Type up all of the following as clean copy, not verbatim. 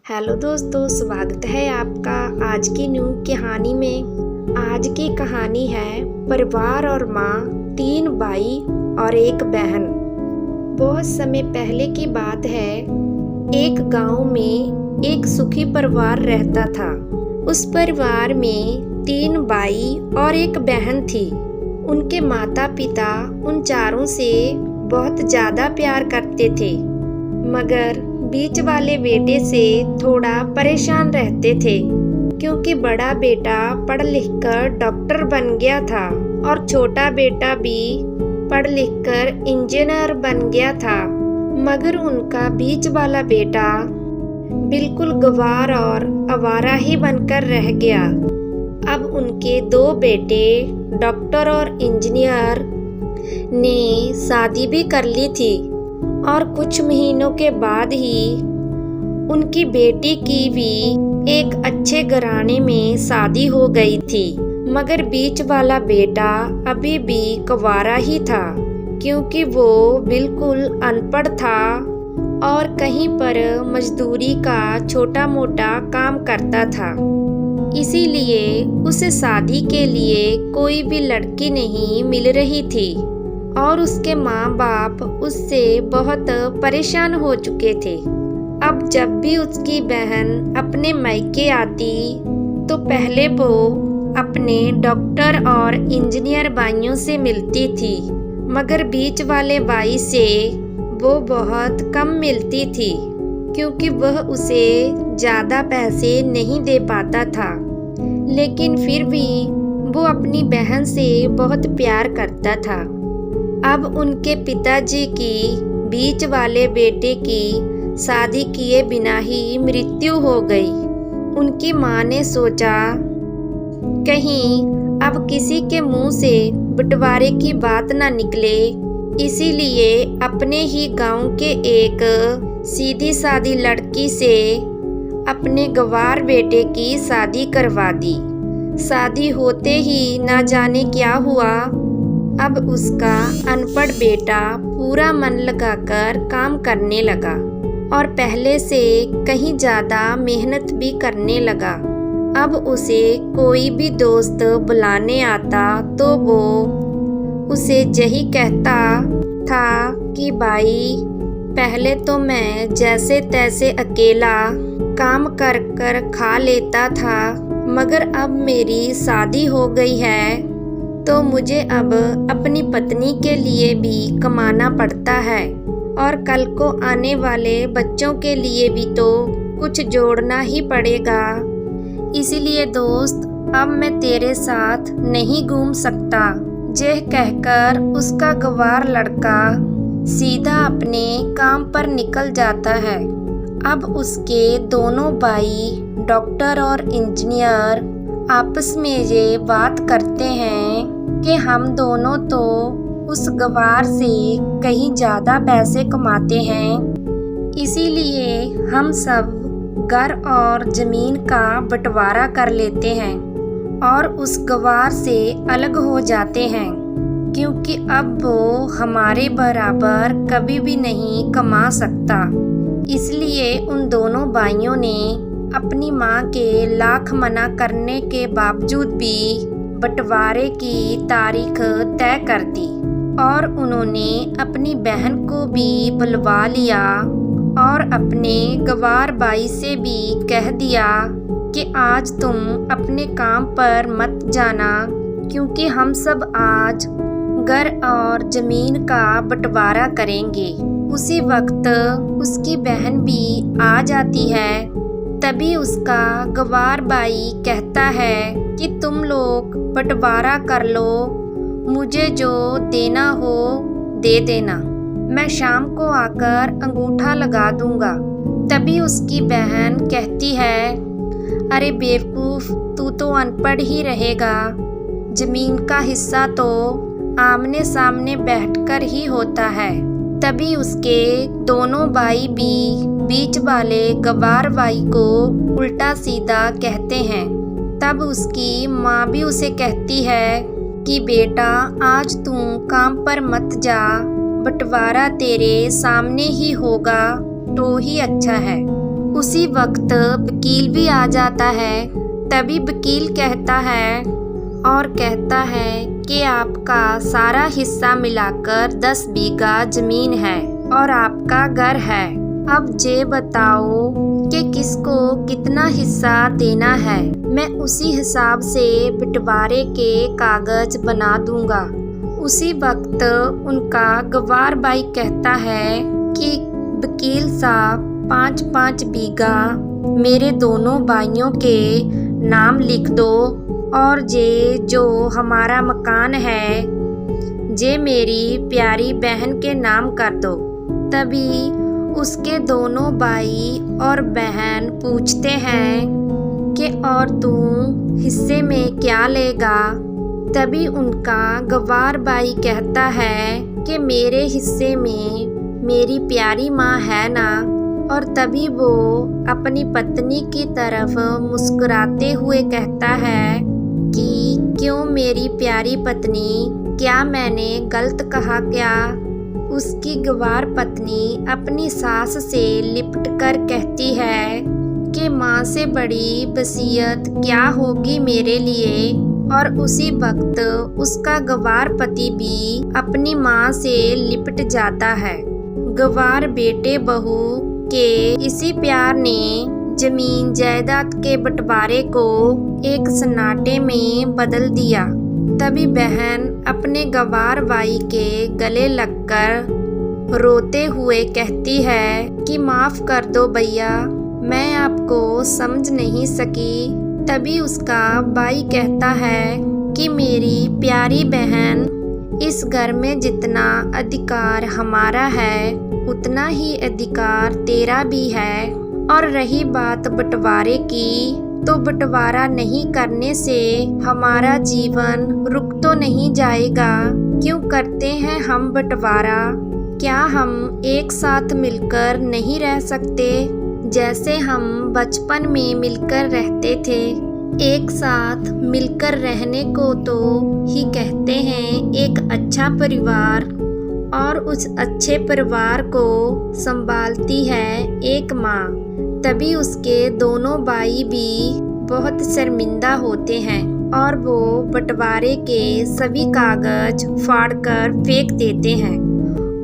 Hello दोस्तों, स्वागत है आपका आज की न्यू कहानी में। आज की कहानी है परिवार और माँ, 3 भाई और एक बहन। बहुत समय पहले की बात है। एक गांव में एक सुखी परिवार रहता था। उस परिवार में 3 भाई और एक बहन थी। उनके माता पिता उन चारों से बहुत ज़्यादा प्यार करते थे, मगर बीच वाले बेटे से थोड़ा परेशान रहते थे, क्योंकि बड़ा बेटा पढ़ लिख कर डॉक्टर बन गया था और छोटा बेटा भी पढ़ लिख कर इंजीनियर बन गया था। मगर उनका बीच वाला बेटा बिल्कुल गंवार और आवारा ही बनकर रह गया। अब उनके 2 बेटे डॉक्टर और इंजीनियर ने शादी भी कर ली थी और कुछ महीनों के बाद ही उनकी बेटी की भी एक अच्छे घराने में शादी हो गई थी। मगर बीच वाला बेटा अभी भी कुंवारा ही था, क्योंकि वो बिल्कुल अनपढ़ था और कहीं पर मजदूरी का छोटा मोटा काम करता था। इसीलिए उसे शादी के लिए कोई भी लड़की नहीं मिल रही थी और उसके माँ बाप उससे बहुत परेशान हो चुके थे। अब जब भी उसकी बहन अपने मायके आती तो पहले वो अपने डॉक्टर और इंजीनियर भाइयों से मिलती थी, मगर बीच वाले भाई से वो बहुत कम मिलती थी, क्योंकि वह उसे ज़्यादा पैसे नहीं दे पाता था। लेकिन फिर भी वो अपनी बहन से बहुत प्यार करता था। अब उनके पिताजी की बीच वाले बेटे की शादी किए बिना ही मृत्यु हो गई। उनकी माँ ने सोचा कहीं अब किसी के मुंह से बंटवारे की बात ना निकले, इसीलिए अपने ही गांव के एक सीधी सादी लड़की से अपने गंवार बेटे की शादी करवा दी। शादी होते ही ना जाने क्या हुआ। अब उसका अनपढ़ बेटा पूरा मन लगाकर काम करने लगा और पहले से कहीं ज़्यादा मेहनत भी करने लगा। अब उसे कोई भी दोस्त बुलाने आता तो वो उसे यही कहता था कि भाई, पहले तो मैं जैसे तैसे अकेला काम कर कर खा लेता था, मगर अब मेरी शादी हो गई है तो मुझे अब अपनी पत्नी के लिए भी कमाना पड़ता है और कल को आने वाले बच्चों के लिए भी तो कुछ जोड़ना ही पड़ेगा। इसीलिए दोस्त, अब मैं तेरे साथ नहीं घूम सकता। यह कहकर उसका गंवार लड़का सीधा अपने काम पर निकल जाता है। अब उसके दोनों भाई डॉक्टर और इंजीनियर आपस में ये बात करते हैं कि हम दोनों तो उस गंवार से कहीं ज़्यादा पैसे कमाते हैं, इसीलिए हम सब घर और ज़मीन का बंटवारा कर लेते हैं और उस गंवार से अलग हो जाते हैं, क्योंकि अब वो हमारे बराबर कभी भी नहीं कमा सकता। इसलिए उन दोनों भाइयों ने अपनी माँ के लाख मना करने के बावजूद भी बंटवारे की तारीख तय कर दी और उन्होंने अपनी बहन को भी बुलवा लिया और अपने गंवार भाई से भी कह दिया कि आज तुम अपने काम पर मत जाना, क्योंकि हम सब आज घर और ज़मीन का बंटवारा करेंगे। उसी वक्त उसकी बहन भी आ जाती है। तभी उसका गंवार भाई कहता है कि तुम लोग बंटवारा कर लो, मुझे जो देना हो दे देना, मैं शाम को आकर अंगूठा लगा दूंगा। तभी उसकी बहन कहती है, अरे बेवकूफ़, तू तो अनपढ़ ही रहेगा। ज़मीन का हिस्सा तो आमने सामने बैठकर ही होता है। तभी उसके दोनों भाई भी बीच वाले गंवार भाई को उल्टा सीधा कहते हैं। तब उसकी माँ भी उसे कहती है कि बेटा, आज तू काम पर मत जा, बंटवारा तेरे सामने ही होगा तो ही अच्छा है। उसी वक्त वकील भी आ जाता है। तभी वकील कहता है कि आपका सारा हिस्सा मिलाकर 10 बीघा जमीन है और आपका घर है। अब ये बताओ कि किसको कितना हिस्सा देना है। मैं उसी हिसाब से बंटवारे के कागज बना दूंगा। उसी वक्त उनका गवार भाई कहता है कि वकील साहब 5-5 बीघा मेरे दोनों भाइयों के नाम लिख दो और ये जो हमारा मकान है ये मेरी प्यारी बहन के नाम कर दो। तभी उसके दोनों भाई और बहन पूछते हैं कि और तू हिस्से में क्या लेगा। तभी उनका गवार भाई कहता है कि मेरे हिस्से में मेरी प्यारी माँ है ना। और तभी वो अपनी पत्नी की तरफ मुस्कुराते हुए कहता है कि क्यों मेरी प्यारी पत्नी, क्या मैंने गलत कहा क्या। उसकी गवार पत्नी अपनी सास से लिपट कर कहती है कि माँ से बड़ी वसीयत क्या होगी मेरे लिए। और उसी वक्त उसका गवार पति भी अपनी माँ से लिपट जाता है। गवार बेटे बहू के इसी प्यार ने जमीन जायदाद के बंटवारे को एक सन्नाटे में बदल दिया। तभी बहन अपने गवार भाई के गले लगकर रोते हुए कहती है कि माफ़ कर दो भैया, मैं आपको समझ नहीं सकी। तभी उसका भाई कहता है कि मेरी प्यारी बहन, इस घर में जितना अधिकार हमारा है उतना ही अधिकार तेरा भी है। और रही बात बंटवारे की, तो बंटवारा नहीं करने से हमारा जीवन रुक तो नहीं जाएगा। क्यों करते हैं हम बंटवारा? क्या हम एक साथ मिलकर नहीं रह सकते जैसे हम बचपन में मिलकर रहते थे? एक साथ मिलकर रहने को तो ही कहते हैं एक अच्छा परिवार। और उस अच्छे परिवार को संभालती है एक माँ। तभी उसके दोनों भाई भी बहुत शर्मिंदा होते हैं और वो बंटवारे के सभी कागज फाड़कर फेंक देते हैं।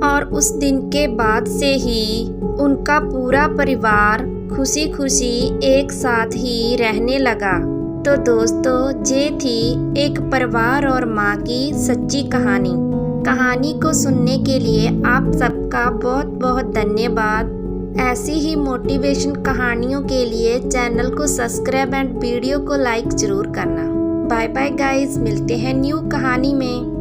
और उस दिन के बाद से ही उनका पूरा परिवार खुशी खुशी एक साथ ही रहने लगा। तो दोस्तों, ये थी एक परिवार और माँ की सच्ची कहानी। कहानी को सुनने के लिए आप सबका बहुत बहुत धन्यवाद। ऐसी ही मोटिवेशन कहानियों के लिए चैनल को सब्सक्राइब एंड वीडियो को लाइक ज़रूर करना। बाय बाय गाइस, मिलते हैं न्यू कहानी में।